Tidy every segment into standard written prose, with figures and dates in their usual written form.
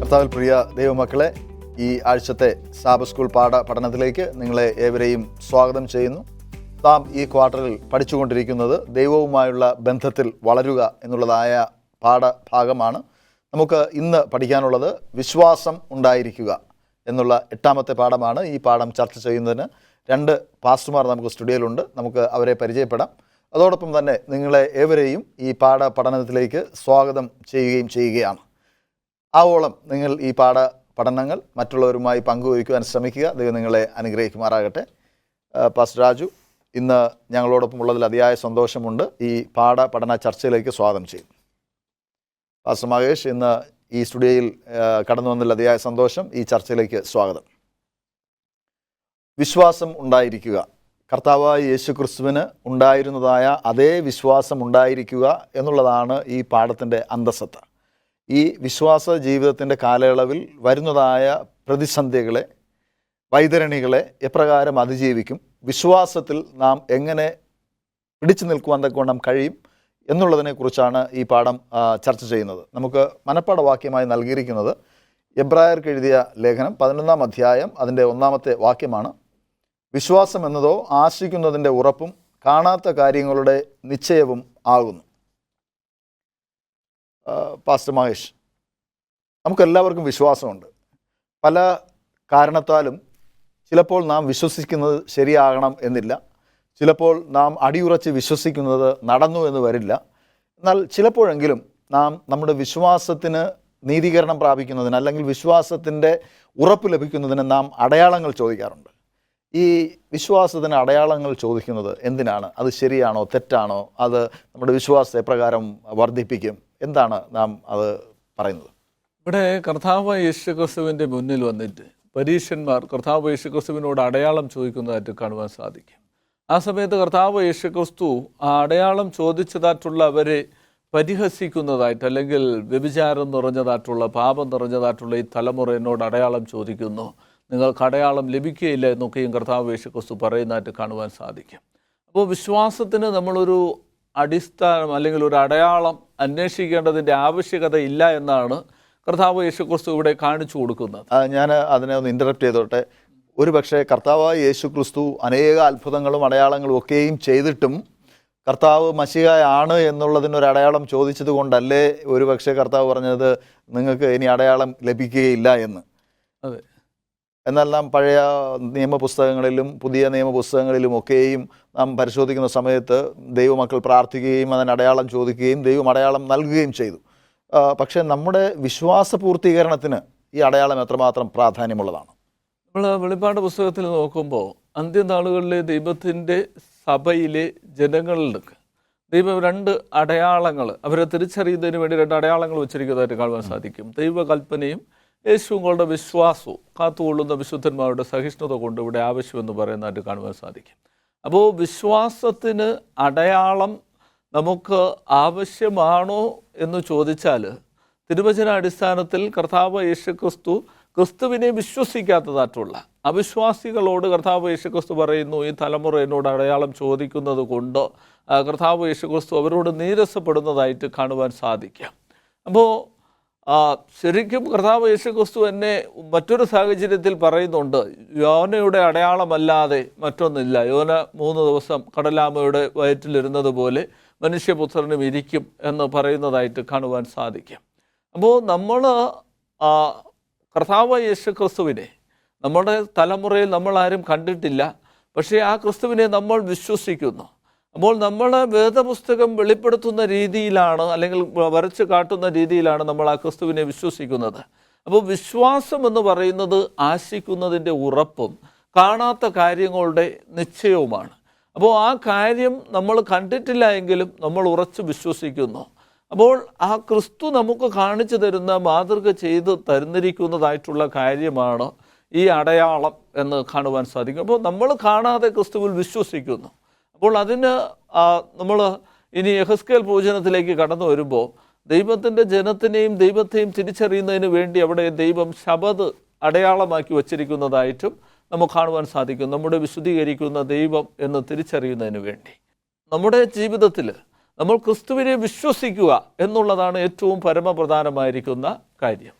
കർത്താവിൽ പ്രിയ ദൈവമക്കളെ, ഈ ആഴ്ചത്തെ സാബത്ത് സ്കൂൾ പഠനത്തിലേക്ക് നിങ്ങളെ ഏവരെയും സ്വാഗതം ചെയ്യുന്നു. നാം ഈ ക്വാർട്ടറിൽ പഠിച്ചുകൊണ്ടിരിക്കുന്നത് ദൈവവുമായുള്ള ബന്ധത്തിൽ വളരുക എന്നുള്ളതായ പാഠഭാഗമാണ്. നമുക്ക് ഇന്ന് പഠിക്കാനുള്ളത് വിശ്വാസം ഉണ്ടായിരിക്കുക എന്നുള്ള 8ാമത്തെ പാഠമാണ്. ഈ പാഠം ചർച്ച ചെയ്യുന്നതിന് 2 പാസ്റ്റർമാർ നമുക്ക് സ്റ്റുഡിയോയിലുണ്ട്. നമുക്ക് അവരെ പരിചയപ്പെടാം. അതോടൊപ്പം തന്നെ നിങ്ങളെ ഏവരെയും ഈ പഠനത്തിലേക്ക് സ്വാഗതം ചെയ്യുകയാണ്. ആവോളം നിങ്ങൾ ഈ പഠനങ്ങൾ മറ്റുള്ളവരുമായി പങ്കുവയ്ക്കുവാൻ ശ്രമിക്കുക. ദൈവം നിങ്ങളെ അനുഗ്രഹിക്കുമാറാകട്ടെ. പാസ്റ്റർ രാജു ഇന്ന് ഞങ്ങളോടൊപ്പം ഉള്ളതിൽ അതിയായ സന്തോഷമുണ്ട്. ഈ പഠന ചർച്ചയിലേക്ക് സ്വാഗതം ചെയ്യും. പാസ്റ്റർ മഹേഷ് ഇന്ന് ഈ സ്റ്റുഡിയോയിൽ കടന്നു വന്നതിൽ അതിയായ സന്തോഷം. ഈ ചർച്ചയിലേക്ക് സ്വാഗതം. വിശ്വാസം ഉണ്ടായിരിക്കുക. കർത്താവായ യേശു ക്രിസ്തുവിന് ഉണ്ടായിരുന്നതായ അതേ വിശ്വാസം ഉണ്ടായിരിക്കുക എന്നുള്ളതാണ് ഈ പാഠത്തിൻ്റെ അന്തസത്ത. ഈ വിശ്വാസ ജീവിതത്തിൻ്റെ കാലയളവിൽ വരുന്നതായ പ്രതിസന്ധികളെ, വൈതരണികളെ എപ്രകാരം അതിജീവിക്കും, വിശ്വാസത്തിൽ നാം എങ്ങനെ പിടിച്ചു നിൽക്കുവാൻ തക്കവണ്ണം കഴിയും എന്നുള്ളതിനെക്കുറിച്ചാണ് ഈ പാഠം ചർച്ച ചെയ്യുന്നത്. നമുക്ക് മനപ്പാഠവാക്യമായി നൽകിയിരിക്കുന്നത് എബ്രായർക്ക് എഴുതിയ ലേഖനം 11-ാം അധ്യായം അതിൻ്റെ 1-ാമത്തെ വാക്യമാണ്. വിശ്വാസം എന്നതോ ആശിക്കുന്നതിൻ്റെ ഉറപ്പും കാണാത്ത കാര്യങ്ങളുടെ നിശ്ചയവും ആകുന്നു. പാസ്റ്റർ മഹേഷ്, നമുക്കെല്ലാവർക്കും വിശ്വാസമുണ്ട്. പല കാരണത്താലും ചിലപ്പോൾ നാം വിശ്വസിക്കുന്നത് ശരിയാകണം എന്നില്ല. ചിലപ്പോൾ നാം അടിയുറച്ച് വിശ്വസിക്കുന്നത് നടന്നു എന്ന് വരില്ല. എന്നാൽ ചിലപ്പോഴെങ്കിലും നാം നമ്മുടെ വിശ്വാസത്തിന് നീതീകരണം പ്രാപിക്കുന്നതിന്, അല്ലെങ്കിൽ വിശ്വാസത്തിൻ്റെ ഉറപ്പ് ലഭിക്കുന്നതിന് നാം അടയാളങ്ങൾ ചോദിക്കാറുണ്ട്. ഈ വിശ്വാസത്തിന് അടയാളങ്ങൾ ചോദിക്കുന്നത് എന്തിനാണ്? അത് ശരിയാണോ തെറ്റാണോ? അത് നമ്മുടെ വിശ്വാസത്തെ എപ്രകാരം വർദ്ധിപ്പിക്കും? എന്താണ് നാം അത് പറയുന്നത്? ഇവിടെ കർത്താവ് യേശുക്രിസ്തുവിൻ്റെ മുന്നിൽ വന്നിട്ട് പരീശന്മാർ കർത്താവ് യേശുക്രിസ്തുവിനോട് അടയാളം ചോദിക്കുന്നതായിട്ട് കാണുവാൻ സാധിക്കും. ആ സമയത്ത് കർത്താവ് യേശുക്രിസ്തു ആ അടയാളം ചോദിച്ചതായിട്ടുള്ള അവരെ പരിഹസിക്കുന്നതായിട്ട്, അല്ലെങ്കിൽ വ്യഭിചാരം നിറഞ്ഞതായിട്ടുള്ള, പാപം നിറഞ്ഞതായിട്ടുള്ള ഈ തലമുറ എന്നോട് അടയാളം ചോദിക്കുന്നു, നിങ്ങൾക്ക് അടയാളം ലഭിക്കുകയില്ല എന്നൊക്കെയും കർത്താവ് യേശുക്രിസ്തു പറയുന്നതായിട്ട് കാണുവാൻ സാധിക്കും. അപ്പോൾ വിശ്വാസത്തിന് നമ്മളൊരു അടിസ്ഥാനം അല്ലെങ്കിൽ ഒരു അടയാളം അന്വേഷിക്കേണ്ടതിൻ്റെ ആവശ്യകത ഇല്ല എന്നാണ് കർത്താവ് യേശുക്രിസ്തു ഇവിടെ കാണിച്ചു കൊടുക്കുന്നത്. ഞാൻ അതിനെ ഒന്ന് ഇൻ്ററപ്റ്റ് ചെയ്തോട്ടെ. ഒരു പക്ഷേ കർത്താവായ യേശുക്രിസ്തു അനേക അത്ഭുതങ്ങളും അടയാളങ്ങളും ഒക്കെയും ചെയ്തിട്ടും കർത്താവ് മശിഹയാണ് എന്നുള്ളതിനൊരു അടയാളം ചോദിച്ചത് കൊണ്ടല്ലേ ഒരു പക്ഷേ കർത്താവ് പറഞ്ഞത് നിങ്ങൾക്ക് ഇനി അടയാളം ലഭിക്കുകയില്ല എന്ന്? അതെ. എന്നാൽ നാം പഴയ നിയമപുസ്തകങ്ങളിലും പുതിയ നിയമപുസ്തകങ്ങളിലും ഒക്കെയും നാം പരിശോധിക്കുന്ന സമയത്ത് ദൈവമക്കൾ പ്രാർത്ഥിക്കുകയും അതിന് അടയാളം ചോദിക്കുകയും ദൈവം അടയാളം നൽകുകയും ചെയ്തു. പക്ഷേ നമ്മുടെ വിശ്വാസ പൂർത്തീകരണത്തിന് ഈ അടയാളം എത്രമാത്രം പ്രാധാന്യമുള്ളതാണ്? നമ്മൾ വെളിപ്പാട് പുസ്തകത്തിൽ നോക്കുമ്പോൾ അന്ത്യനാളുകളിലെ ദൈവത്തിൻ്റെ സഭയിലെ ജനങ്ങളിലേക്ക് ദൈവം 2 അടയാളങ്ങൾ അവരെ തിരിച്ചറിയുന്നതിന് വേണ്ടി 2 അടയാളങ്ങൾ വെച്ചിരിക്കുന്നതായിട്ട് കാണുവാൻ സാധിക്കും. ദൈവകൽപ്പനയും യേശുങ്ങളുടെ വിശ്വാസവും കാത്തുകൊള്ളുന്ന വിശുദ്ധന്മാരുടെ സഹിഷ്ണുത കൊണ്ട് ഇവിടെ ആവശ്യമെന്ന് പറയുന്നതായിട്ട് കാണുവാൻ സാധിക്കും. അപ്പോൾ വിശ്വാസത്തിന് അടയാളം നമുക്ക് ആവശ്യമാണോ എന്ന് ചോദിച്ചാൽ, തിരുവചന അടിസ്ഥാനത്തിൽ കർത്താവ് യേശുക്രിസ്തു ക്രിസ്തുവിനെ വിശ്വസിക്കാത്തതായിട്ടുള്ള അവിശ്വാസികളോട് കർത്താവ് യേശുക്രിസ്തു പറയുന്നു, ഈ തലമുറ എന്നോട് അടയാളം ചോദിക്കുന്നത് കൊണ്ട് കർത്താവ് യേശുക്രിസ്തു അവരോട് നീരസപ്പെടുന്നതായിട്ട് കാണുവാൻ സാധിക്കാം. അപ്പോൾ ശരിക്കും കർത്താവ് യേശുക്രിസ്തു എന്നെ മറ്റൊരു സാഹചര്യത്തിൽ പറയുന്നുണ്ട്, യോനയുടെ അടയാളമല്ലാതെ മറ്റൊന്നില്ല. യോന 3 ദിവസം കടലാമയുടെ വയറ്റിലിരുന്നത് പോലെ മനുഷ്യപുത്രനും ഇരിക്കും എന്ന് പറയുന്നതായിട്ട് കാണുവാൻ സാധിക്കും. അപ്പോൾ നമ്മൾ കർത്താവ് യേശുക്രിസ്തുവിനെ നമ്മുടെ തലമുറയിൽ നമ്മളാരും കണ്ടിട്ടില്ല, പക്ഷേ ആ ക്രിസ്തുവിനെ നമ്മൾ വിശ്വസിക്കുന്നു. അപ്പോൾ നമ്മൾ വേദപുസ്തകം വെളിപ്പെടുത്തുന്ന രീതിയിലാണ്, അല്ലെങ്കിൽ വരച്ച് കാട്ടുന്ന രീതിയിലാണ് നമ്മൾ ആ ക്രിസ്തുവിനെ വിശ്വസിക്കുന്നത്. അപ്പോൾ വിശ്വാസം എന്ന് പറയുന്നത് ആശിക്കുന്നതിൻ്റെ ഉറപ്പും കാണാത്ത കാര്യങ്ങളുടെ നിശ്ചയവുമാണ്. അപ്പോൾ ആ കാര്യം നമ്മൾ കണ്ടിട്ടില്ല എങ്കിലും നമ്മൾ ഉറച്ച് വിശ്വസിക്കുന്നു. അപ്പോൾ ആ ക്രിസ്തു നമുക്ക് കാണിച്ചു തരുന്ന, മാതൃക ചെയ്ത് തരുന്നിരിക്കുന്നതായിട്ടുള്ള കാര്യമാണ് ഈ അടയാളം എന്ന് കാണുവാൻ സാധിക്കും. അപ്പോൾ നമ്മൾ കാണാതെ ക്രിസ്തുവിൽ വിശ്വസിക്കുന്നു. അപ്പോൾ അതിന് നമ്മൾ ഇനി യെഹെസ്കേൽ പ്രവചനത്തിലേക്ക് കടന്നു വരുമ്പോൾ ദൈവത്തിൻ്റെ ജനത്തിനെയും ദൈവത്തെയും തിരിച്ചറിയുന്നതിന് വേണ്ടി അവിടെ ദൈവം ശബത് അടയാളമാക്കി വച്ചിരിക്കുന്നതായിട്ടും നമുക്ക് കാണുവാൻ സാധിക്കും. നമ്മുടെ വിശുദ്ധീകരിക്കുന്ന ദൈവം എന്ന് തിരിച്ചറിയുന്നതിന് വേണ്ടി നമ്മുടെ ജീവിതത്തിൽ നമ്മൾ ക്രിസ്തുവിനെ വിശ്വസിക്കുക എന്നുള്ളതാണ് ഏറ്റവും പരമപ്രധാനമായിരിക്കുന്ന കാര്യം.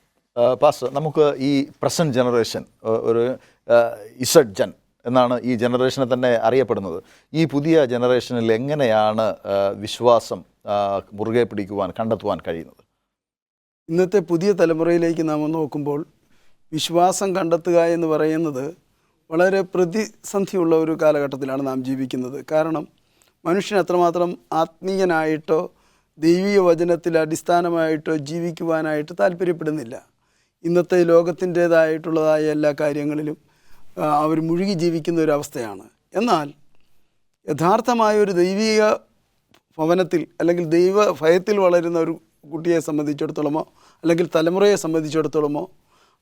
പാസ്റ്റർ, നമുക്ക് ഈ പ്രസൻറ്റ് ജനറേഷൻ ഒരു ഇസഡ് ജൻ എന്നാണ് ഈ ജനറേഷനെ തന്നെ അറിയപ്പെടുന്നത്. ഈ പുതിയ ജനറേഷനിൽ എങ്ങനെയാണ് വിശ്വാസം മുറുകെ പിടിക്കുവാൻ, കണ്ടെത്തുവാൻ കഴിയുന്നത്? ഇന്നത്തെ പുതിയ തലമുറയിലേക്ക് നാം നോക്കുമ്പോൾ വിശ്വാസം കണ്ടെത്തുക എന്ന് പറയുന്നത് വളരെ പ്രതിസന്ധിയുള്ള ഒരു കാലഘട്ടത്തിലാണ് നാം ജീവിക്കുന്നത്. കാരണം മനുഷ്യൻ അത്രമാത്രം ആത്മീയനായിട്ടോ ദൈവീയ വചനത്തിൽ അടിസ്ഥാനമായിട്ടോ ജീവിക്കുവാനായിട്ട് താല്പര്യപ്പെടുന്നില്ല. ഇന്നത്തെ ലോകത്തിൻ്റേതായിട്ടുള്ളതായ എല്ലാ കാര്യങ്ങളിലും അവർ മുഴുകി ജീവിക്കുന്ന ഒരു അവസ്ഥയാണ്. എന്നാൽ യഥാർത്ഥമായ ഒരു ദൈവീക ഭവനത്തിൽ അല്ലെങ്കിൽ ദൈവ ഭയത്തിൽ വളരുന്ന ഒരു കുട്ടിയെ സംബന്ധിച്ചിടത്തോളമോ അല്ലെങ്കിൽ തലമുറയെ സംബന്ധിച്ചിടത്തോളമോ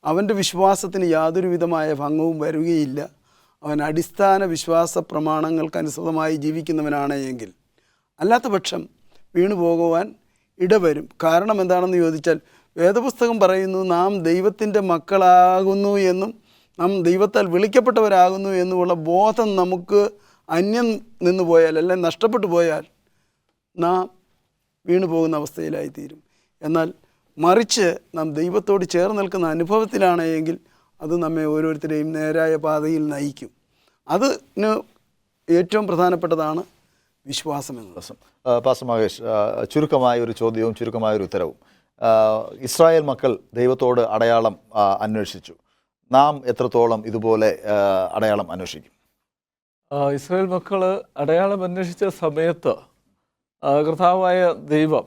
അവൻ്റെ വിശ്വാസത്തിന് യാതൊരു വിധമായ ഭംഗവും വരികയില്ല. അവൻ അടിസ്ഥാന വിശ്വാസ പ്രമാണങ്ങൾക്കനുസൃതമായി ജീവിക്കുന്നവനാണ് എങ്കിൽ. അല്ലാത്ത പക്ഷം വീണു പോകുവാൻ ഇടവരും. കാരണം എന്താണെന്ന് ചോദിച്ചാൽ വേദപുസ്തകം പറയുന്നു നാം ദൈവത്തിൻ്റെ മക്കളാകുന്നു എന്നും നാം ദൈവത്താൽ വിളിക്കപ്പെട്ടവരാകുന്നു എന്നുമുള്ള ബോധം നമുക്ക് അന്യം നിന്ന് പോയാൽ അല്ലെങ്കിൽ നഷ്ടപ്പെട്ടു പോയാൽ നാം വീണു പോകുന്ന അവസ്ഥയിലായിത്തീരും. എന്നാൽ മറിച്ച് നാം ദൈവത്തോട് ചേർന്ന് നിൽക്കുന്ന അനുഭവത്തിലാണ് എങ്കിൽ അത് നമ്മെ ഓരോരുത്തരെയും നേരായ പാതയിൽ നയിക്കും. അതിന് ഏറ്റവും പ്രധാനപ്പെട്ടതാണ് വിശ്വാസം എന്നത്. പാസ്റ്റർ മഹേഷ്, ചുരുക്കമായ ഒരു ചോദ്യവും ചുരുക്കമായൊരു ഉത്തരവും. ഇസ്രായേൽ മക്കൾ ദൈവത്തോട് അടയാളം അന്വേഷിച്ചു. നാം എത്രത്തോളം ഇതുപോലെ അടയാളം അന്വേഷിക്കും? ഇസ്രായേൽ മക്കൾ അടയാളം അന്വേഷിച്ച സമയത്ത് കർത്താവായ ദൈവം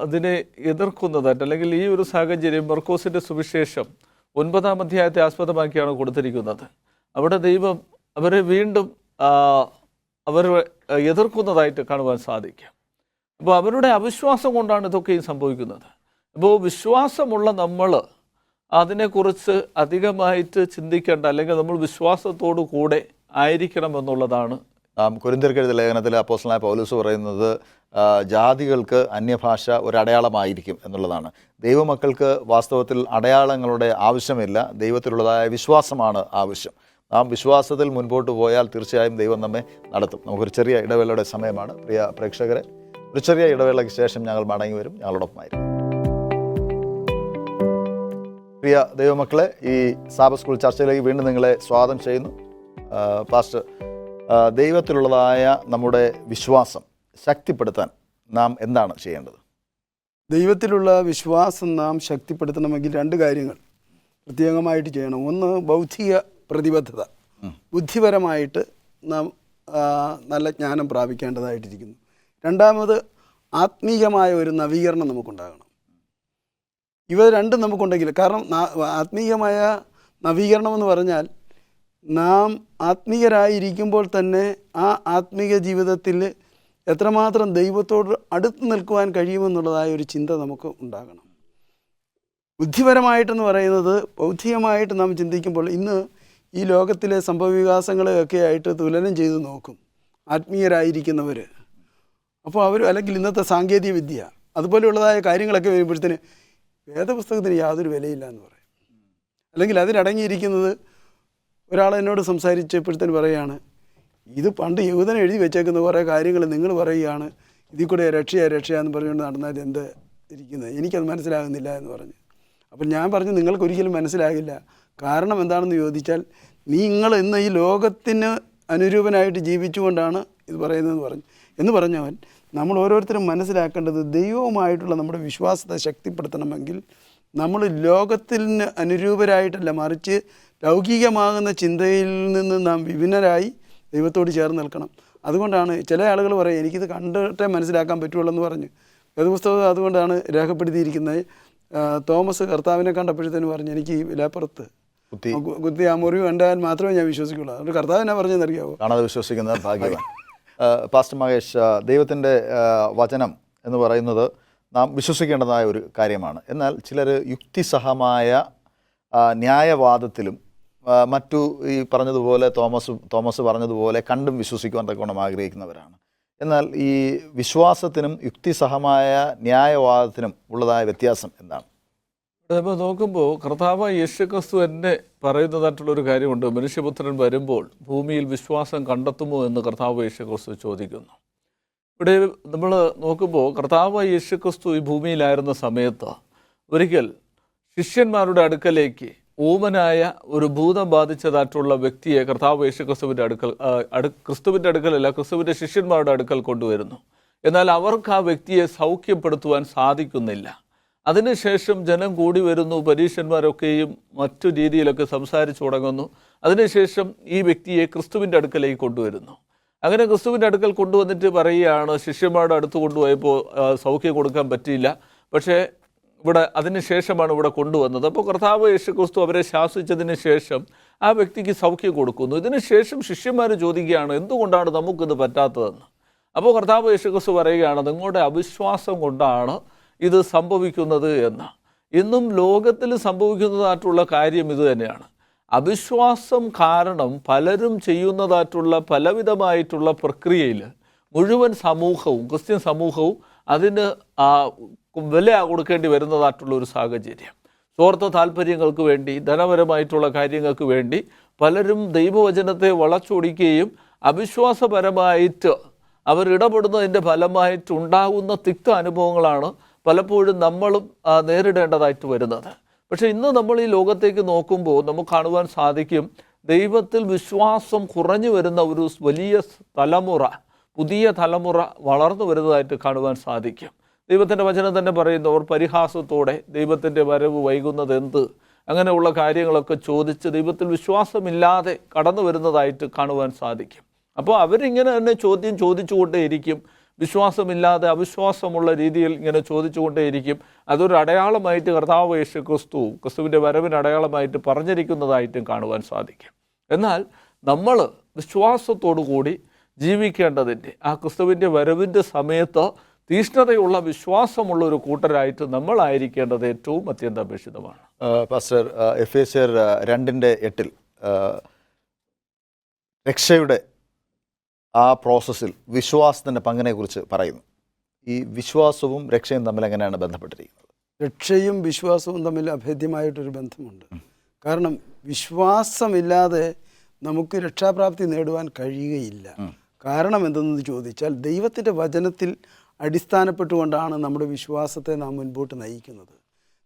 അതിനെ എതിർക്കുന്നതായിട്ട്, അല്ലെങ്കിൽ ഈ ഒരു സാഹചര്യം മർക്കോസിൻ്റെ സുവിശേഷം 9-ാം അധ്യായത്തെ ആസ്പദമാക്കിയാണ് കൊടുത്തിരിക്കുന്നത്. അവിടെ ദൈവം അവരെ വീണ്ടും എതിർക്കുന്നതായിട്ട് കാണുവാൻ സാധിക്കും. അപ്പോൾ അവരുടെ അവിശ്വാസം കൊണ്ടാണ് ഇതൊക്കെയും സംഭവിക്കുന്നത്. അപ്പോൾ വിശ്വാസമുള്ള നമ്മൾ അതിനെക്കുറിച്ച് അധികമായിട്ട് ചിന്തിക്കേണ്ട, അല്ലെങ്കിൽ നമ്മൾ വിശ്വാസത്തോടു കൂടെ ആയിരിക്കണം എന്നുള്ളതാണ്. കൊരിന്ത്യർക്കെഴുതിയ ലേഖനത്തിൽ അപ്പോസ്തലനായ പൗലോസ് പറയുന്നത് ജാതികൾക്ക് അന്യഭാഷ ഒരടയാളമായിരിക്കും എന്നുള്ളതാണ്. ദൈവമക്കൾക്ക് വാസ്തവത്തിൽ അടയാളങ്ങളുടെ ആവശ്യമില്ല, ദൈവത്തിലുള്ളതായ വിശ്വാസമാണ് ആവശ്യം. നാം വിശ്വാസത്തിൽ മുൻപോട്ട് പോയാൽ തീർച്ചയായും ദൈവം നമ്മെ നടത്തും. നമുക്കൊരു ചെറിയ ഇടവേളയുടെ സമയമാണ്. പ്രിയ പ്രേക്ഷകരെ, ഒരു ചെറിയ ഇടവേളയ്ക്ക് ശേഷം ഞങ്ങൾ മടങ്ങി വരും. ഞങ്ങളോടൊപ്പമായിരിക്കും. പ്രിയ ദൈവമക്കളെ, ഈ സാബത്ത് സ്കൂൾ ചർച്ചയിലേക്ക് വീണ്ടും നിങ്ങളെ സ്വാഗതം ചെയ്യുന്നു. പാസ്റ്റർ, ദൈവത്തിലുള്ളതായ നമ്മുടെ വിശ്വാസം ശക്തിപ്പെടുത്താൻ നാം എന്താണ് ചെയ്യേണ്ടത്? ദൈവത്തിലുള്ള വിശ്വാസം നാം ശക്തിപ്പെടുത്തണമെങ്കിൽ 2 കാര്യങ്ങൾ പ്രത്യേകമായിട്ട് ചെയ്യണം. ഒന്ന്, ബൗദ്ധിക പ്രതിബദ്ധത. ബുദ്ധിപരമായിട്ട് നാം നല്ല ജ്ഞാനം പ്രാപിക്കേണ്ടതായിട്ടിരിക്കുന്നു. രണ്ടാമത്, ആത്മീയമായ ഒരു നവീകരണം നമുക്കുണ്ടാകണം. ഇവ രണ്ടും നമുക്കുണ്ടെങ്കിൽ, കാരണം ആത്മീയമായ നവീകരണം എന്ന് പറഞ്ഞാൽ നാം ആത്മീയരായിരിക്കുമ്പോൾ തന്നെ ആ ആത്മീയ ജീവിതത്തിൽ എത്രമാത്രം ദൈവത്തോട് അടുത്ത് നിൽക്കുവാൻ കഴിയുമെന്നുള്ളതായ ഒരു ചിന്ത നമുക്ക് ഉണ്ടാകണം. ബുദ്ധിപരമായിട്ടെന്ന് പറയുന്നത് ബൗദ്ധികമായിട്ട് നാം ചിന്തിക്കുമ്പോൾ ഇന്ന് ഈ ലോകത്തിലെ സംഭവവികാസങ്ങളെയൊക്കെ ആയിട്ട് തുലനം ചെയ്ത് നോക്കും ആത്മീയരായിരിക്കുന്നവർ. അപ്പോൾ അവർ, അല്ലെങ്കിൽ ഇന്നത്തെ സാങ്കേതിക വിദ്യ അതുപോലെയുള്ളതായ കാര്യങ്ങളൊക്കെ വരുമ്പോഴത്തേന് വേദപുസ്തകത്തിന് യാതൊരു വിലയില്ല എന്ന് പറയും. അല്ലെങ്കിൽ അതിലടങ്ങിയിരിക്കുന്നത്, ഒരാൾ എന്നോട് സംസാരിച്ചപ്പോഴത്തേന് പറയുകയാണ്, ഇത് പണ്ട് യഹൂദൻ എഴുതി വെച്ചേക്കുന്ന കുറേ കാര്യങ്ങൾ നിങ്ങൾ പറയുകയാണ്, ഇതിൽ കൂടെ രക്ഷയെന്ന് പറഞ്ഞുകൊണ്ട് നടന്നാൽ എന്ത് ഇരിക്കുന്നത്, എനിക്കത് മനസ്സിലാകുന്നില്ല എന്ന് പറഞ്ഞു. അപ്പം ഞാൻ പറഞ്ഞു, നിങ്ങൾക്കൊരിക്കലും മനസ്സിലാകില്ല. കാരണം എന്താണെന്ന് ചോദിച്ചാൽ, നിങ്ങൾ ഇന്ന് ഈ ലോകത്തിന് അനുരൂപനായിട്ട് ജീവിച്ചുകൊണ്ടാണ് ഇത് പറയുന്നതെന്ന് പറഞ്ഞു. എന്ന് പറഞ്ഞവൻ, നമ്മൾ ഓരോരുത്തരും മനസ്സിലാക്കേണ്ടത് ദൈവവുമായിട്ടുള്ള നമ്മുടെ വിശ്വാസത്തെ ശക്തിപ്പെടുത്തണമെങ്കിൽ നമ്മൾ ലോകത്തിന് അനുരൂപരായിട്ടല്ല, മറിച്ച് ലൗകികമാകുന്ന ചിന്തയിൽ നിന്ന് നാം വിഭിന്നരായി ദൈവത്തോട് ചേർന്ന് നിൽക്കണം. അതുകൊണ്ടാണ് ചില ആളുകൾ പറയും, എനിക്കിത് കണ്ടിട്ടേ മനസ്സിലാക്കാൻ പറ്റുള്ളൂ എന്ന് പറഞ്ഞു. വേദപുസ്തകം അതുകൊണ്ടാണ് രേഖപ്പെടുത്തിയിരിക്കുന്നത്. തോമസ് കർത്താവിനെ കണ്ടപ്പോഴത്തേന് പറഞ്ഞു, എനിക്ക് ഈ വിലാപ്പുറത്ത് കുത്തി ആ മുറിവ് കണ്ടാൽ മാത്രമേ ഞാൻ വിശ്വസിക്കുള്ളൂ. അതുകൊണ്ട് കർത്താവിനെ പറഞ്ഞെന്നറിയാവോ? കാണാതെ വിശ്വസിക്കുന്നത് ഭാഗ്യവാൻ. പാസ്റ്റർ മഹേഷ്, ദൈവത്തിൻ്റെ വചനം എന്ന് പറയുന്നത് നാം വിശ്വസിക്കേണ്ടതായ ഒരു കാര്യമാണ്. എന്നാൽ ചിലർ യുക്തിസഹമായ ന്യായവാദത്തിലും മറ്റു ഈ പറഞ്ഞതുപോലെ തോമസ് പറഞ്ഞതുപോലെ കണ്ടും വിശ്വസിക്കുവാൻ തക്കവണ്ണം ആഗ്രഹിക്കുന്നവരാണ്. എന്നാൽ ഈ വിശ്വാസത്തിനും യുക്തിസഹമായ ന്യായവാദത്തിനും ഉള്ളതായ വ്യത്യാസം എന്താണ്? നമ്മൾ നോക്കുമ്പോൾ കർത്താവ് യേശുക്രിസ്തു തന്നെ പറയുന്നതായിട്ടുള്ളൊരു കാര്യമുണ്ട്. മനുഷ്യപുത്രൻ വരുമ്പോൾ ഭൂമിയിൽ വിശ്വാസം കണ്ടെത്തുമോ എന്ന് കർത്താവ് യേശുക്രിസ്തു ചോദിക്കുന്നു. ഇവിടെ നമ്മൾ നോക്കുമ്പോൾ കർത്താവ് യേശുക്രിസ്തു ഈ ഭൂമിയിലായിരുന്ന സമയത്ത് ഒരിക്കൽ ശിഷ്യന്മാരുടെ അടുക്കലേക്ക് ഊമനായ ഒരു ഭൂതം ബാധിച്ചതായിട്ടുള്ള വ്യക്തിയെ കർത്താവ് യേശു ക്രിസ്തുവിൻ്റെ ക്രിസ്തുവിൻ്റെ അടുക്കലല്ല, ക്രിസ്തുവിൻ്റെ ശിഷ്യന്മാരുടെ അടുക്കൽ കൊണ്ടുവരുന്നു. എന്നാൽ അവർക്ക് ആ വ്യക്തിയെ സൗഖ്യപ്പെടുത്തുവാൻ സാധിക്കുന്നില്ല. അതിനുശേഷം ജനം കൂടി വരുന്നു, പരീശന്മാരൊക്കെയും മറ്റു രീതിയിലൊക്കെ സംസാരിച്ചു തുടങ്ങുന്നു. അതിനുശേഷം ഈ വ്യക്തിയെ ക്രിസ്തുവിൻ്റെ അടുക്കലേക്ക് കൊണ്ടുവരുന്നു. അങ്ങനെ ക്രിസ്തുവിൻ്റെ അടുക്കൽ കൊണ്ടുവന്നിട്ട് പറയുകയാണ്, ശിഷ്യന്മാരുടെ അടുത്ത് കൊണ്ടുപോയപ്പോൾ സൗഖ്യം കൊടുക്കാൻ പറ്റിയില്ല, പക്ഷേ അതിന് ശേഷമാണ് ഇവിടെ കൊണ്ടുവന്നത്. അപ്പോൾ കർത്താവ് യേശു ക്രിസ്തു അവരെ ശാസിച്ചതിന് ശേഷം ആ വ്യക്തിക്ക് സൗഖ്യം കൊടുക്കുന്നു. ഇതിന് ശേഷം ശിഷ്യന്മാർ ചോദിക്കുകയാണ്, എന്തുകൊണ്ടാണ് നമുക്കിത് പറ്റാത്തതെന്ന്. അപ്പോൾ കർത്താവ് യേശു ക്രിസ്തു പറയുകയാണ്, നിങ്ങളുടെ അവിശ്വാസം കൊണ്ടാണ് ഇത് സംഭവിക്കുന്നത് എന്ന്. ഇന്നും ലോകത്തിൽ സംഭവിക്കുന്നതായിട്ടുള്ള കാര്യം ഇത് തന്നെയാണ്. അവിശ്വാസം കാരണം പലരും ചെയ്യുന്നതായിട്ടുള്ള പലവിധമായിട്ടുള്ള പ്രക്രിയയിൽ മുഴുവൻ സമൂഹവും, ക്രിസ്ത്യൻ സമൂഹവും അതിന് വില കൊടുക്കേണ്ടി വരുന്നതായിട്ടുള്ള ഒരു സാഹചര്യം. സ്വാർത്ഥ താല്പര്യങ്ങൾക്ക് വേണ്ടി, ധനപരമായിട്ടുള്ള കാര്യങ്ങൾക്ക് വേണ്ടി പലരും ദൈവവചനത്തെ വളച്ചൊടിക്കുകയും അവിശ്വാസപരമായിട്ട് അവരിടപെടുന്നതിൻ്റെ ഫലമായിട്ടുണ്ടാകുന്ന തിക്ത അനുഭവങ്ങളാണ് പലപ്പോഴും നമ്മളും നേരിടേണ്ടതായിട്ട് വരുന്നത്. പക്ഷേ ഇന്ന് നമ്മൾ ഈ ലോകത്തേക്ക് നോക്കുമ്പോൾ നമുക്ക് കാണുവാൻ സാധിക്കും, ദൈവത്തിൽ വിശ്വാസം കുറഞ്ഞു വരുന്ന ഒരു വലിയ തലമുറ, പുതിയ തലമുറ വളർന്നു വരുന്നതായിട്ട് കാണുവാൻ സാധിക്കും. ദൈവത്തിൻ്റെ വചനം തന്നെ പറയുന്നു, അവർ പരിഹാസത്തോടെ ദൈവത്തിൻ്റെ വരവ് വൈകുന്നത് എന്ത്, അങ്ങനെയുള്ള കാര്യങ്ങളൊക്കെ ചോദിച്ച് ദൈവത്തിൽ വിശ്വാസമില്ലാതെ കടന്നു വരുന്നതായിട്ട് കാണുവാൻ സാധിക്കും. അപ്പോൾ അവരിങ്ങനെ തന്നെ ചോദ്യം ചോദിച്ചുകൊണ്ടേയിരിക്കും. വിശ്വാസമില്ലാതെ അവിശ്വാസമുള്ള രീതിയിൽ ഇങ്ങനെ ചോദിച്ചുകൊണ്ടേയിരിക്കും. അതൊരു അടയാളമായിട്ട് കർത്താവ് യേശു ക്രിസ്തുവിൻ്റെ വരവിന് അടയാളമായിട്ട് പറഞ്ഞിരിക്കുന്നതായിട്ടും കാണുവാൻ സാധിക്കും. എന്നാൽ നമ്മൾ വിശ്വാസത്തോടു കൂടി ജീവിക്കേണ്ടതിൻ്റെ, ആ ക്രിസ്തുവിൻ്റെ വരവിൻ്റെ സമയത്ത് തീഷ്ണതയുള്ള വിശ്വാസമുള്ള ഒരു കൂട്ടരായിട്ട് നമ്മളായിരിക്കേണ്ടത് ഏറ്റവും അത്യന്താപേക്ഷിതമാണ്. പാസ്റ്റർ, എഫേസ്യർ 2:8 രക്ഷയുടെ ആ പ്രോസസ്സിൽ വിശ്വാസത്തിൻ്റെ പങ്കിനെക്കുറിച്ച് പറയുന്നു. ഈ വിശ്വാസവും രക്ഷയും തമ്മിൽ എങ്ങനെയാണ് ബന്ധപ്പെട്ടിരിക്കുന്നത്? രക്ഷയും വിശ്വാസവും തമ്മിൽ അഭേദ്യമായിട്ടൊരു ബന്ധമുണ്ട്. കാരണം വിശ്വാസമില്ലാതെ നമുക്ക് രക്ഷാപ്രാപ്തി നേടുവാൻ കഴിയുകയില്ല. കാരണം എന്തെന്ന് ചോദിച്ചാൽ, ദൈവത്തിൻ്റെ വചനത്തിൽ അടിസ്ഥാനപ്പെട്ടുകൊണ്ടാണ് നമ്മുടെ വിശ്വാസത്തെ നാം മുൻപോട്ട് നയിക്കുന്നത്.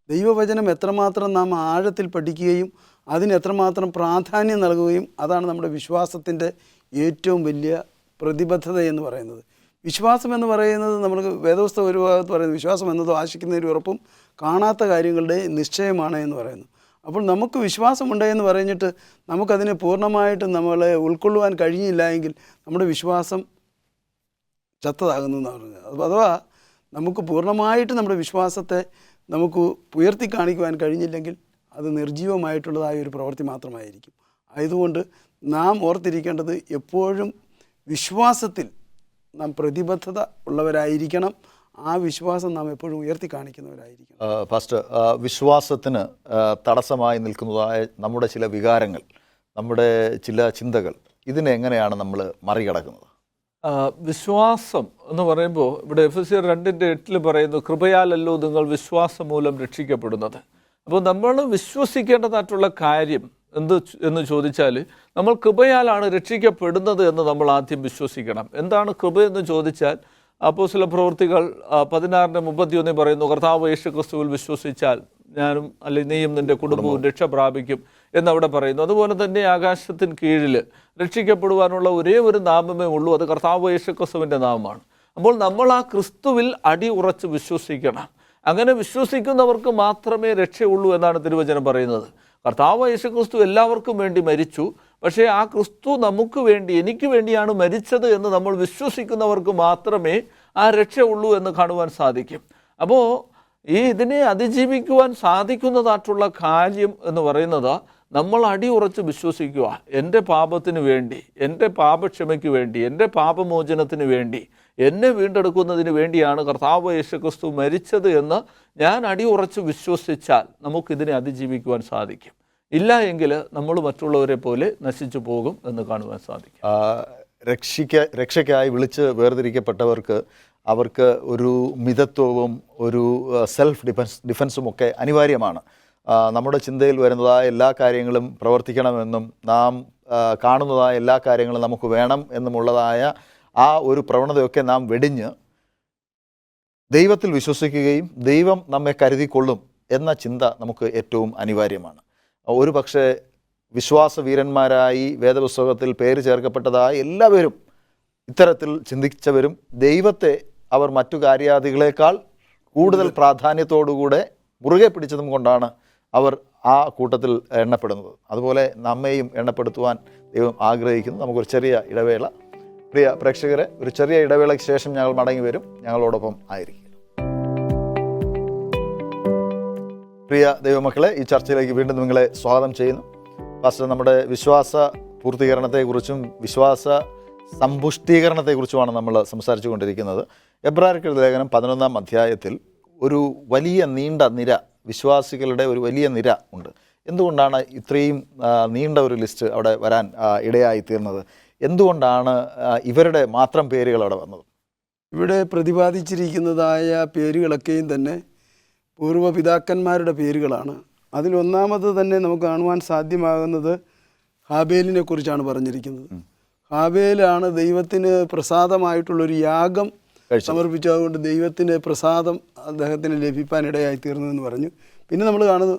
ദൈവവചനം എത്രമാത്രം നാം ആഴത്തിൽ പഠിക്കുകയും അതിന് എത്രമാത്രം പ്രാധാന്യം നൽകുകയും അതാണ് നമ്മുടെ വിശ്വാസത്തിൻ്റെ ഏറ്റവും വലിയ പ്രതിബദ്ധത എന്ന് പറയുന്നത്. വിശ്വാസം എന്ന് പറയുന്നത് നമ്മൾ വേദപുസ്തകം ഒരു ഭാഗത്ത് പറയുന്നത്, വിശ്വാസം എന്നതോ ആശിക്കുന്നതിന് ഉറപ്പും കാണാത്ത കാര്യങ്ങളുടെ നിശ്ചയമാണ് എന്ന് പറയുന്നു. അപ്പോൾ നമുക്ക് വിശ്വാസമുണ്ട് എന്ന് പറഞ്ഞിട്ട് നമുക്കതിനെ പൂർണ്ണമായിട്ട് നമ്മളെ ഉൾക്കൊള്ളുവാൻ കഴിഞ്ഞില്ല എങ്കിൽ നമ്മുടെ വിശ്വാസം ചത്തതാകുന്നു എന്നാണ് പറഞ്ഞത്. അഥവാ നമുക്ക് പൂർണ്ണമായിട്ട് നമ്മുടെ വിശ്വാസത്തെ നമുക്ക് ഉയർത്തി കാണിക്കുവാൻ കഴിഞ്ഞില്ലെങ്കിൽ അത് നിർജീവമായിട്ടുള്ളതായ ഒരു പ്രവൃത്തി മാത്രമായിരിക്കും. ആയതുകൊണ്ട് നാം ഓർത്തിരിക്കേണ്ടത് എപ്പോഴും വിശ്വാസത്തിൽ നാം പ്രതിബദ്ധത ഉള്ളവരായിരിക്കണം. ആ വിശ്വാസം നാം എപ്പോഴും ഉയർത്തി കാണിക്കുന്നവരായിരിക്കണം. പാസ്റ്റർ, വിശ്വാസത്തിന് തടസ്സമായി നിൽക്കുന്നതായ നമ്മുടെ ചില വികാരങ്ങൾ, നമ്മുടെ ചില ചിന്തകൾ, ഇതിനെ എങ്ങനെയാണ് നമ്മൾ മറികടക്കുന്നത്? വിശ്വാസം എന്ന് പറയുമ്പോൾ ഇവിടെ എഫെസ്യർ 2:8 പറയുന്നു, കൃപയാലല്ലോ നിങ്ങൾ വിശ്വാസം മൂലം രക്ഷിക്കപ്പെടുന്നത്. അപ്പോൾ നമ്മൾ വിശ്വസിക്കേണ്ടതായിട്ടുള്ള കാര്യം എന്ന് ചോദിച്ചാൽ, നമ്മൾ കൃപയാലാണ് രക്ഷിക്കപ്പെടുന്നത് എന്ന് നമ്മൾ ആദ്യം വിശ്വസിക്കണം. എന്താണ് കൃപ എന്ന് ചോദിച്ചാൽ, അപ്പോസ്തല പ്രവൃത്തികൾ 16:31 പറയുന്നു, കർത്താവ് യേശു ക്രിസ്തുവിൽ വിശ്വസിച്ചാൽ ഞാനും അല്ലെങ്കിൽ നീയും നിൻ്റെ കുടുംബവും രക്ഷ പ്രാപിക്കും എന്നവിടെ പറയുന്നു. അതുപോലെ തന്നെ ആകാശത്തിന് കീഴിൽ രക്ഷിക്കപ്പെടുവാനുള്ള ഒരേ ഒരു നാമമേ ഉള്ളൂ, അത് കർത്താവ് യേശു ക്രിസ്തുവിൻ്റെ നാമമാണ്. അപ്പോൾ നമ്മൾ ആ ക്രിസ്തുവിൽ അടി ഉറച്ച് വിശ്വസിക്കണം. അങ്ങനെ വിശ്വസിക്കുന്നവർക്ക് മാത്രമേ രക്ഷയുള്ളൂ എന്നാണ് തിരുവചനം പറയുന്നത്. കർത്താവ് യേശു ക്രിസ്തു എല്ലാവർക്കും വേണ്ടി മരിച്ചു, പക്ഷേ ആ ക്രിസ്തു നമുക്ക് വേണ്ടി, എനിക്ക് വേണ്ടിയാണ് മരിച്ചത് എന്ന് നമ്മൾ വിശ്വസിക്കുന്നവർക്ക് മാത്രമേ ആ രക്ഷയുള്ളൂ എന്ന് കാണുവാൻ സാധിക്കും. അപ്പോൾ ഇതിനെ അതിജീവിക്കുവാൻ സാധിക്കുന്നതായിട്ടുള്ള കാര്യം എന്ന് പറയുന്നത് നമ്മൾ അടിയുറച്ച് വിശ്വസിക്കുക. എൻ്റെ പാപത്തിന് വേണ്ടി, എൻ്റെ പാപക്ഷമയ്ക്ക് വേണ്ടി, എൻ്റെ പാപമോചനത്തിന് വേണ്ടി, എന്നെ വീണ്ടെടുക്കുന്നതിന് വേണ്ടിയാണ് കർത്താവ് യേശു ക്രിസ്തു മരിച്ചത് എന്ന് ഞാൻ അടിയുറച്ച് വിശ്വസിച്ചാൽ നമുക്കിതിനെ അതിജീവിക്കുവാൻ സാധിക്കും. ഇല്ല എങ്കിൽ നമ്മൾ മറ്റുള്ളവരെ പോലെ നശിച്ചു പോകും എന്ന് കാണുവാൻ സാധിക്കും. രക്ഷയ്ക്കായി വിളിച്ച് വേർതിരിക്കപ്പെട്ടവർക്ക് അവർക്ക് ഒരു മിതത്വവും ഒരു സെൽഫ് ഡിഫൻസും ഒക്കെ അനിവാര്യമാണ്. നമ്മുടെ ചിന്തയിൽ വരുന്നതായ എല്ലാ കാര്യങ്ങളും പ്രവർത്തിക്കണമെന്നും നാം കാണുന്നതായ എല്ലാ കാര്യങ്ങളും നമുക്ക് വേണം എന്നുമുള്ളതായ ആ ഒരു പ്രവണതയൊക്കെ നാം വെടിഞ്ഞ് ദൈവത്തിൽ വിശ്വസിക്കുകയും ദൈവം നമ്മെ കരുതിക്കൊള്ളും എന്ന ചിന്ത നമുക്ക് ഏറ്റവും അനിവാര്യമാണ്. ഒരു പക്ഷേ വിശ്വാസവീരന്മാരായി വേദപുസ്തകത്തിൽ പേര് ചേർക്കപ്പെട്ടതായ എല്ലാവരും ഇത്തരത്തിൽ ചിന്തിച്ചവരും ദൈവത്തെ അവർ മറ്റു കാര്യാദികളെക്കാൾ കൂടുതൽ പ്രാധാന്യത്തോടുകൂടെ മുറുകെ പിടിച്ചതും കൊണ്ടാണ് അവർ ആ കൂട്ടത്തിൽ എണ്ണപ്പെടുന്നത്. അതുപോലെ നമ്മെയും എണ്ണപ്പെടുത്തുവാൻ ദൈവം ആഗ്രഹിക്കുന്നു. നമുക്കൊരു ചെറിയ ഇടവേള. പ്രിയ പ്രേക്ഷകരെ, ഒരു ചെറിയ ഇടവേളയ്ക്ക് ശേഷം ഞങ്ങൾ മടങ്ങി വരും. ഞങ്ങളോടൊപ്പം ആയിരിക്കും. പ്രിയ ദൈവമക്കളെ, ഈ ചർച്ചയിലേക്ക് വീണ്ടും നിങ്ങളെ സ്വാഗതം ചെയ്യുന്നു. പാസ്റ്റർ, നമ്മുടെ വിശ്വാസ പൂർത്തീകരണത്തെക്കുറിച്ചും വിശ്വാസ സമ്പുഷ്ടീകരണത്തെക്കുറിച്ചുമാണ് നമ്മൾ സംസാരിച്ചു കൊണ്ടിരിക്കുന്നത്. എബ്രായർക്കെഴുതിയ ലേഖനം 11-ാം അധ്യായത്തിൽ ഒരു വലിയ നീണ്ട നിര, വിശ്വാസികളുടെ ഒരു വലിയ നിര ഉണ്ട്. എന്തുകൊണ്ടാണ് ഇത്രയും നീണ്ട ഒരു ലിസ്റ്റ് അവിടെ വരാൻ ഇടയായി തീർന്നത്? എന്തുകൊണ്ടാണ് ഇവരുടെ മാത്രം പേരുകൾ അവിടെ വന്നത്? ഇവിടെ പ്രതിപാദിച്ചിരിക്കുന്നതായ പേരുകളൊക്കെയും തന്നെ പൂർവ്വപിതാക്കന്മാരുടെ പേരുകളാണ്. അതിലൊന്നാമത് തന്നെ നമുക്ക് കാണുവാൻ സാധ്യമാകുന്നത് ഹാബേലിനെ കുറിച്ചാണ് പറഞ്ഞിരിക്കുന്നത്. ഹാബേലാണ് ദൈവത്തിന് പ്രസാദമായിട്ടുള്ളൊരു യാഗം സമർപ്പിച്ചതുകൊണ്ട് ദൈവത്തിന് പ്രസാദം അദ്ദേഹത്തിന് ലഭിക്കാനിടയായി തീർന്നതെന്ന് പറഞ്ഞു. പിന്നെ നമ്മൾ കാണുന്നു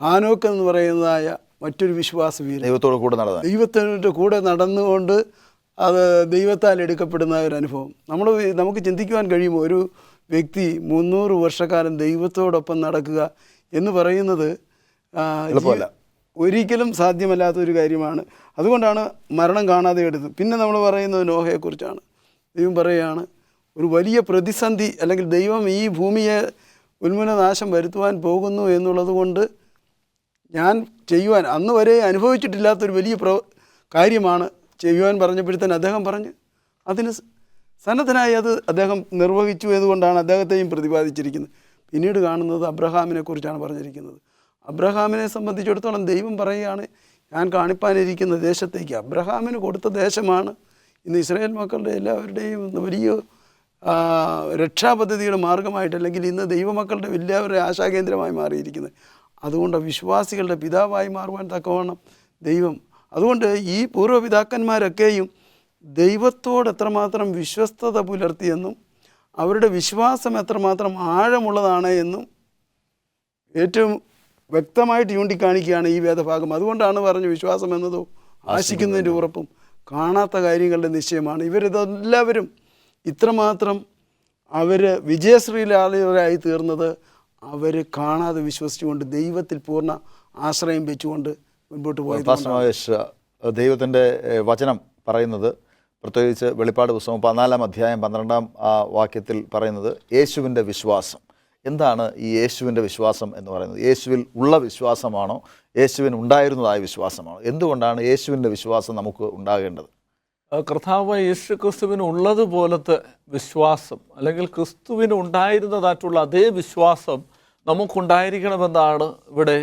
ഹാനോക്ക് എന്ന് പറയുന്നതായ മറ്റൊരു വിശ്വാസവീരൻ, ദൈവത്തിൻ്റെ കൂടെ നടന്നുകൊണ്ട് അത് ദൈവത്താൽ എടുക്കപ്പെടുന്ന ഒരു അനുഭവം. നമുക്ക് ചിന്തിക്കുവാൻ കഴിയുമോ ഒരു വ്യക്തി 300 വർഷക്കാലം ദൈവത്തോടൊപ്പം നടക്കുക എന്ന് പറയുന്നത് ഒരിക്കലും സാധ്യമല്ലാത്തൊരു കാര്യമാണ്. അതുകൊണ്ടാണ് മരണം കാണാതെ എടുത്തത്. പിന്നെ നമ്മൾ പറയുന്നത് നോഹയെക്കുറിച്ചാണ്. ദൈവം പറയുകയാണ് ഒരു വലിയ പ്രതിസന്ധി, അല്ലെങ്കിൽ ദൈവം ഈ ഭൂമിയെ ഉന്മൂലനാശം വരുത്തുവാൻ പോകുന്നു എന്നുള്ളത് കൊണ്ട് ഞാൻ ചെയ്യുവാൻ അന്ന് വരെ അനുഭവിച്ചിട്ടില്ലാത്തൊരു വലിയ കാര്യമാണ് ചെയ്യുവാൻ പറഞ്ഞപ്പോഴത്തേന് അദ്ദേഹം പറഞ്ഞ് അതിന് സന്നദ്ധനായി അത് അദ്ദേഹം നിർവഹിച്ചു എന്നുകൊണ്ടാണ് അദ്ദേഹത്തെയും പ്രതിപാദിച്ചിരിക്കുന്നത്. പിന്നീട് കാണുന്നത് അബ്രഹാമിനെ കുറിച്ചാണ് പറഞ്ഞിരിക്കുന്നത്. അബ്രഹാമിനെ സംബന്ധിച്ചിടത്തോളം ദൈവം പറയുകയാണ് ഞാൻ കാണിപ്പാനിരിക്കുന്ന ദേശത്തേക്ക്. അബ്രഹാമിന് കൊടുത്ത ദേശമാണ് ഇന്ന് ഇസ്രായേൽ മക്കളുടെ എല്ലാവരുടെയും വലിയ രക്ഷാപദ്ധതിയുടെ മാർഗമായിട്ട്, അല്ലെങ്കിൽ ഇന്ന് ദൈവമക്കളുടെ എല്ലാവരുടെയും ആശാകേന്ദ്രമായി മാറിയിരിക്കുന്നത്. അതുകൊണ്ട് വിശ്വാസികളുടെ പിതാവായി മാറുവാൻ തക്കവണ്ണം ദൈവം, അതുകൊണ്ട് ഈ പൂർവ്വപിതാക്കന്മാരൊക്കെയും ദൈവത്തോട് എത്രമാത്രം വിശ്വസ്തത പുലർത്തിയെന്നും അവരുടെ വിശ്വാസം എത്രമാത്രം ആഴമുള്ളതാണ് എന്നും ഏറ്റവും വ്യക്തമായിട്ട് ചൂണ്ടിക്കാണിക്കുകയാണ് ഈ വേദഭാഗം. അതുകൊണ്ടാണ് പറഞ്ഞു വിശ്വാസം എന്നതോ ആശിക്കുന്നതിൻ്റെ ഉറപ്പും കാണാത്ത കാര്യങ്ങളുടെ നിശ്ചയമാണ്. ഇവരിതെല്ലാവരും ഇത്രമാത്രം അവർ വിജയശ്രീലാളിതരായി തീർന്നത് അവർ കാണാതെ വിശ്വസിച്ചുകൊണ്ട് ദൈവത്തിൽ പൂർണ്ണ ആശ്രയം വെച്ചുകൊണ്ട് മുൻപോട്ട് പോയി. ദൈവത്തിൻ്റെ വചനം പറയുന്നത്, പ്രത്യേകിച്ച് വെളിപ്പാട് പുസ്തകം 14-ാം അധ്യായം 12-ാം വാക്യത്തിൽ പറയുന്നത് യേശുവിൻ്റെ വിശ്വാസം. എന്താണ് ഈ യേശുവിൻ്റെ വിശ്വാസം എന്ന് പറയുന്നത്? യേശുവിൽ ഉള്ള വിശ്വാസമാണോ? യേശുവിന് ഉണ്ടായിരുന്നതായ വിശ്വാസമാണോ? എന്തുകൊണ്ടാണ് യേശുവിൻ്റെ വിശ്വാസം നമുക്ക് ഉണ്ടാകേണ്ടത്? കർത്താവായ യേശു ക്രിസ്തുവിന് ഉള്ളതുപോലത്തെ വിശ്വാസം, അല്ലെങ്കിൽ ക്രിസ്തുവിന് ഉണ്ടായിരുന്നതായിട്ടുള്ള അതേ വിശ്വാസം നമുക്കുണ്ടായിരിക്കണമെന്നാണ് ഇവിടെ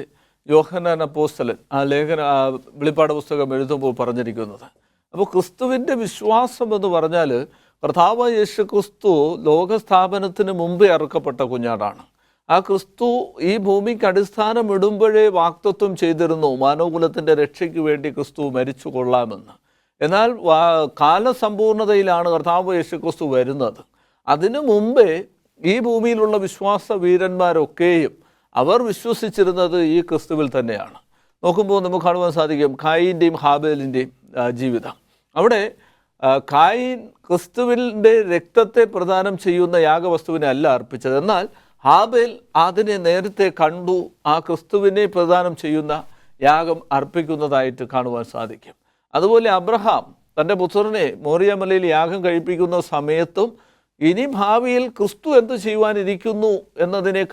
യോഹന്നാൻ അപ്പോസ്തലൻ ആ വെളിപ്പാട് പുസ്തകം എഴുതുമ്പോൾ പറഞ്ഞിരിക്കുന്നത്. അപ്പോൾ ക്രിസ്തുവിൻ്റെ വിശ്വാസം എന്ന് പറഞ്ഞാൽ കർത്താവായ യേശു ക്രിസ്തു ലോകസ്ഥാപനത്തിന് മുമ്പേ അറുക്കപ്പെട്ട കുഞ്ഞാടാണ്. ആ ക്രിസ്തു ഈ ഭൂമിക്ക് അടിസ്ഥാനം ഇടുമ്പോഴേ വാഗ്ദത്തം ചെയ്തിരുന്നു മാനവകുലത്തിൻ്റെ രക്ഷയ്ക്ക് വേണ്ടി ക്രിസ്തു മരിച്ചു കൊള്ളാമെന്ന്. എന്നാൽ കാലസമ്പൂർണതയിലാണ് കർത്താവ് യേശു ക്രിസ്തു വരുന്നത്. അതിനു മുമ്പേ ഈ ഭൂമിയിലുള്ള വിശ്വാസ വീരന്മാരൊക്കെയും അവർ വിശ്വസിച്ചിരുന്നത് ഈ ക്രിസ്തുവിൽ തന്നെയാണ്. നോക്കുമ്പോൾ നമുക്ക് കാണുവാൻ സാധിക്കും കായീൻ്റെയും ഹാബേലിൻ്റെയും ജീവിതം. അവിടെ കായീൻ ക്രിസ്തുവിൻ്റെ രക്തത്തെ പ്രദാനം ചെയ്യുന്ന യാഗവസ്തുവിനെ അല്ല അർപ്പിച്ചത്. എന്നാൽ ഹാബേൽ അതിനെ നേരത്തെ കണ്ടു ആ ക്രിസ്തുവിനെ പ്രദാനം ചെയ്യുന്ന യാഗം അർപ്പിക്കുന്നതായിട്ട് കാണുവാൻ സാധിക്കും. അതുപോലെ അബ്രഹാം തൻ്റെ പുത്രനെ മോറിയമലയിൽ യാഗം കഴിപ്പിക്കുന്ന സമയത്തും ഇനി ഭാവിയിൽ ക്രിസ്തു എന്ത് ചെയ്യുവാനിരിക്കുന്നു എന്നതിനെ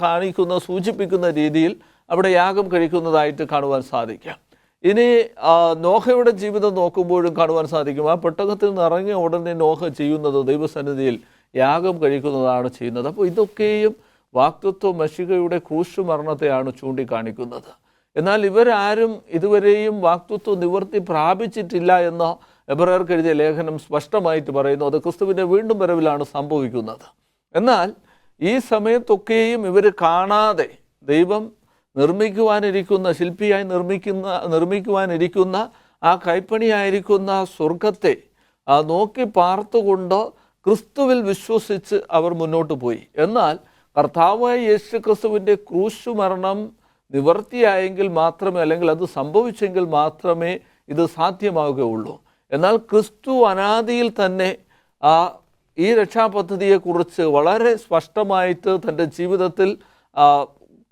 സൂചിപ്പിക്കുന്ന രീതിയിൽ അവിടെ യാഗം കഴിക്കുന്നതായിട്ട് കാണുവാൻ സാധിക്കാം. ഇനി നോഹയുടെ ജീവിതം നോക്കുമ്പോഴും കാണുവാൻ സാധിക്കും ആ പെട്ടകത്തിൽ നിന്ന് ഇറങ്ങിയ ഉടനെ നോഹ ചെയ്യുന്നത് ദൈവസന്നിധിയിൽ യാഗം കഴിക്കുന്നതാണ് ചെയ്യുന്നത്. അപ്പോൾ ഇതൊക്കെയും വാഗ്ദത്ത മശിഹയുടെ ക്രൂശ് മരണത്തെയാണ് ചൂണ്ടിക്കാണിക്കുന്നത്. എന്നാൽ ഇവരാരും ഇതുവരെയും വാഗ്ദത്ത നിവൃത്തി പ്രാപിച്ചിട്ടില്ല എന്ന എബ്രായർക്ക് എഴുതിയ ലേഖനം സ്പഷ്ടമായിട്ട് പറയുന്നു. അത് ക്രിസ്തുവിൻ്റെ വീണ്ടും വരവിലാണ് സംഭവിക്കുന്നത്. എന്നാൽ ഈ സമയത്തൊക്കെയും ഇവർ കാണാതെ ദൈവം നിർമ്മിക്കുവാനിരിക്കുന്ന ശില്പിയായി നിർമ്മിക്കുവാനിരിക്കുന്ന ആ കൈപ്പണിയായിരിക്കുന്ന സ്വർഗത്തെ നോക്കി പാർത്തുകൊണ്ട് ക്രിസ്തുവിൽ വിശ്വസിച്ച് അവർ മുന്നോട്ട് പോയി. എന്നാൽ കർത്താവായ യേശു ക്രിസ്തുവിൻ്റെ ക്രൂശു മരണം നിവർത്തിയായെങ്കിൽ മാത്രമേ, അല്ലെങ്കിൽ അത് സംഭവിച്ചെങ്കിൽ മാത്രമേ ഇത് സാധ്യമാവുകയുള്ളൂ. എന്നാൽ ക്രിസ്തു അനാദിയിൽ തന്നെ ഈ രക്ഷാപദ്ധതിയെക്കുറിച്ച് വളരെ സ്പഷ്ടമായിട്ട് തൻ്റെ ജീവിതത്തിൽ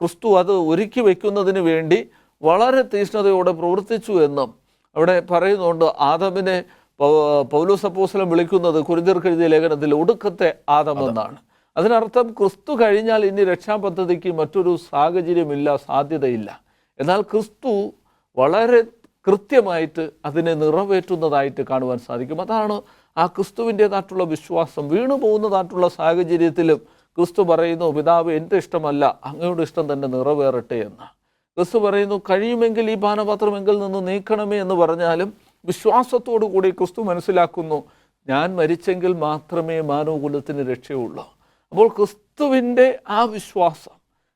ക്രിസ്തു അത് ഒരുക്കി വയ്ക്കുന്നതിന് വേണ്ടി വളരെ തീഷ്ണതയോടെ പ്രവർത്തിച്ചു എന്നും അവിടെ പറയുന്നുണ്ട്. ആദമിനെ പൗലോസ് അപ്പോസ്തലൻ വിളിക്കുന്നത് കൊരിന്ത്യർക്ക് എഴുതിയ ലേഖനത്തിൽ ഒടുക്കത്തെ ആദം എന്നാണ്. അതിനർത്ഥം ക്രിസ്തു കഴിഞ്ഞാൽ ഇനി രക്ഷാപദ്ധതിക്ക് മറ്റൊരു സാഹചര്യമില്ല, സാധ്യതയില്ല. എന്നാൽ ക്രിസ്തു വളരെ കൃത്യമായിട്ട് അതിനെ നിറവേറ്റുന്നതായിട്ട് കാണുവാൻ സാധിക്കും. അതാണ് ആ ക്രിസ്തുവിൻ്റേതായിട്ടുള്ള വിശ്വാസം. വീണു പോകുന്നതായിട്ടുള്ള സാഹചര്യത്തിലും ക്രിസ്തു പറയുന്നു, പിതാവ് എൻ്റെ ഇഷ്ടമല്ല അങ്ങയുടെ ഇഷ്ടം തന്നെ നിറവേറട്ടെ എന്ന്. ക്രിസ്തു പറയുന്നു, കഴിയുമെങ്കിൽ ഈ പാനപാത്രം എങ്കിൽ നിന്ന് നീക്കണമേ എന്ന് പറഞ്ഞാലും വിശ്വാസത്തോടു കൂടി ക്രിസ്തു മനസ്സിലാക്കുന്നു, ഞാൻ മരിച്ചെങ്കിൽ മാത്രമേ മാനവകുലത്തിന് രക്ഷയുള്ളൂ. അപ്പോൾ ക്രിസ്തുവിൻ്റെ ആ വിശ്വാസം,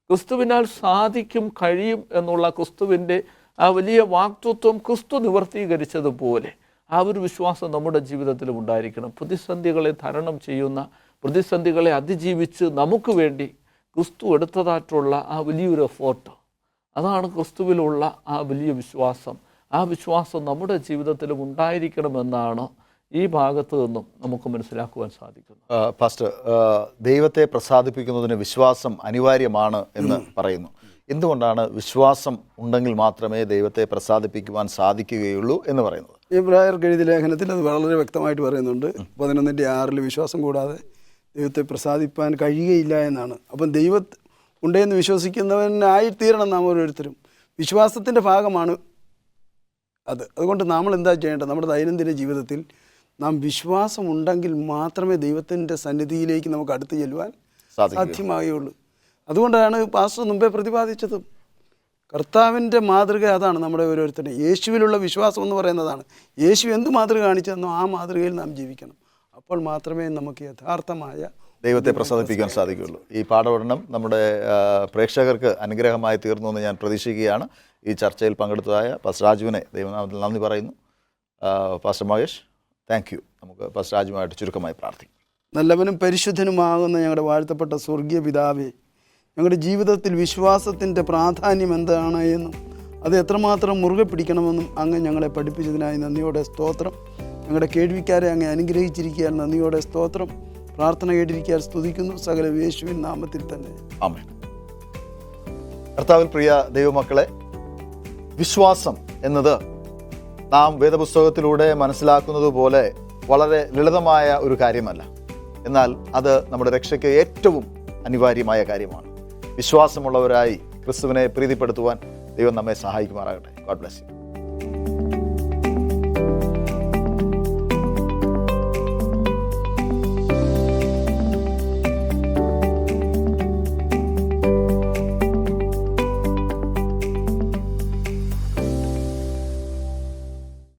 ക്രിസ്തുവിനാൽ സാധിക്കും, കഴിയും എന്നുള്ള ക്രിസ്തുവിൻ്റെ ആ വലിയ വാക്തത്വം ക്രിസ്തു നിവർത്തീകരിച്ചതുപോലെ ആ ഒരു വിശ്വാസം നമ്മുടെ ജീവിതത്തിലും ഉണ്ടായിരിക്കണം. പ്രതിസന്ധികളെ തരണം ചെയ്യുന്ന, പ്രതിസന്ധികളെ അതിജീവിച്ച് നമുക്ക് വേണ്ടി ക്രിസ്തു എടുത്തതായിട്ടുള്ള ആ വലിയൊരു എഫോർട്ട്, അതാണ് ക്രിസ്തുവിലുള്ള ആ വലിയ വിശ്വാസം. ആ വിശ്വാസം നമ്മുടെ ജീവിതത്തിലും ഉണ്ടായിരിക്കണമെന്നാണ് ഈ ഭാഗത്ത് നിന്നും നമുക്ക് മനസ്സിലാക്കുവാൻ സാധിക്കുന്നു. പാസ്റ്റർ, ദൈവത്തെ പ്രസാദിപ്പിക്കുന്നതിന് വിശ്വാസം അനിവാര്യമാണ് എന്ന് പറയുന്നു. എന്തുകൊണ്ടാണ് വിശ്വാസം ഉണ്ടെങ്കിൽ മാത്രമേ ദൈവത്തെ പ്രസാദിപ്പിക്കുവാൻ സാധിക്കുകയുള്ളൂ എന്ന് പറയുന്നത്? എബ്രായർക്ക് എഴുതിയ ലേഖനത്തിൽ അത് വളരെ വ്യക്തമായിട്ട് പറയുന്നുണ്ട്. 11:6 വിശ്വാസം കൂടാതെ ദൈവത്തെ പ്രസാദിപ്പാൻ കഴിയുകയില്ല എന്നാണ്. അപ്പം ദൈവം ഉണ്ടെന്ന് വിശ്വസിക്കുന്നവനായി തീരണം നാം ഓരോരുത്തരും. വിശ്വാസത്തിൻ്റെ ഭാഗമാണ് അത്. അതുകൊണ്ട് നമ്മൾ എന്താ ചെയ്യേണ്ടത്? നമ്മുടെ ദൈനംദിന ജീവിതത്തിൽ നാം വിശ്വാസം ഉണ്ടെങ്കിൽ മാത്രമേ ദൈവത്തിൻ്റെ സന്നിധിയിലേക്ക് നമുക്ക് അടുത്ത് ചെല്ലുവാൻ സാധ്യമാകുകയുള്ളൂ. അതുകൊണ്ടാണ് പാസ്റ്റർ മുമ്പേ പ്രതിപാദിച്ചതും. കർത്താവിൻ്റെ മാതൃക അതാണ് നമ്മുടെ ഓരോരുത്തരുടെയും. യേശുവിലുള്ള വിശ്വാസം എന്ന് പറയുന്നതാണ്. യേശു എന്ത് മാതൃക കാണിച്ചു തന്നോ ആ മാതൃകയിൽ നാം ജീവിക്കണം. അപ്പോൾ മാത്രമേ നമുക്ക് യഥാർത്ഥമായ ദൈവത്തെ പ്രസാദിപ്പിക്കാൻ സാധിക്കുകയുള്ളൂ. ഈ പാഠപഠനം നമ്മുടെ പ്രേക്ഷകർക്ക് അനുഗ്രഹമായി തീർന്നു എന്ന് ഞാൻ പ്രതീക്ഷിക്കുകയാണ്. ഈ ചർച്ചയിൽ പങ്കെടുത്തതായ പാസ്റ്റർ രാജുവിനെ ദൈവനാമത്തിൽ നന്ദി പറയുന്നു. Pastor Mahesh, thank you. നമുക്ക് പാസ്റ്റർ രാജുവുമായിട്ട് ചുരുക്കമായി പ്രാർത്ഥിക്കാം. നല്ലവനും പരിശുദ്ധനുമാകുന്ന ഞങ്ങളുടെ വാഴ്ത്തപ്പെട്ട സ്വർഗീയ പിതാവേ, ഞങ്ങളുടെ ജീവിതത്തിൽ വിശ്വാസത്തിൻ്റെ പ്രാധാന്യം എന്താണ് എന്നും അത് എത്രമാത്രം മുറുകെ പിടിക്കണമെന്നും അങ്ങ് ഞങ്ങളെ പഠിപ്പിച്ചതിനായി നന്ദിയോടെ സ്തോത്രം. ഞങ്ങളുടെ കേൾവിക്കാരെ അങ്ങ് അനുഗ്രഹിച്ചിരിക്കാൻ നന്ദിയോടെ സ്തോത്രം. പ്രാർത്ഥന കേട്ടിരിക്കാൻ സ്തുതിക്കുന്നു. സകല യേശുവിൻ നാമത്തിൽ തന്നെ ആമേൻ. കർത്താവിൽ പ്രിയ ദൈവമക്കളെ, വിശ്വാസം എന്നത് നാം വേദപുസ്തകത്തിലൂടെ മനസ്സിലാക്കുന്നത് പോലെ വളരെ ലളിതമായ ഒരു കാര്യമല്ല. എന്നാൽ അത് നമ്മുടെ രക്ഷയ്ക്ക് ഏറ്റവും അനിവാര്യമായ കാര്യമാണ്. വിശ്വാസമുള്ളവരായി ക്രിസ്തുവിനെ പ്രീതിപ്പെടുത്തുവാൻ ദൈവം നമ്മെ സഹായിക്കുമാറാകട്ടെ. God bless you.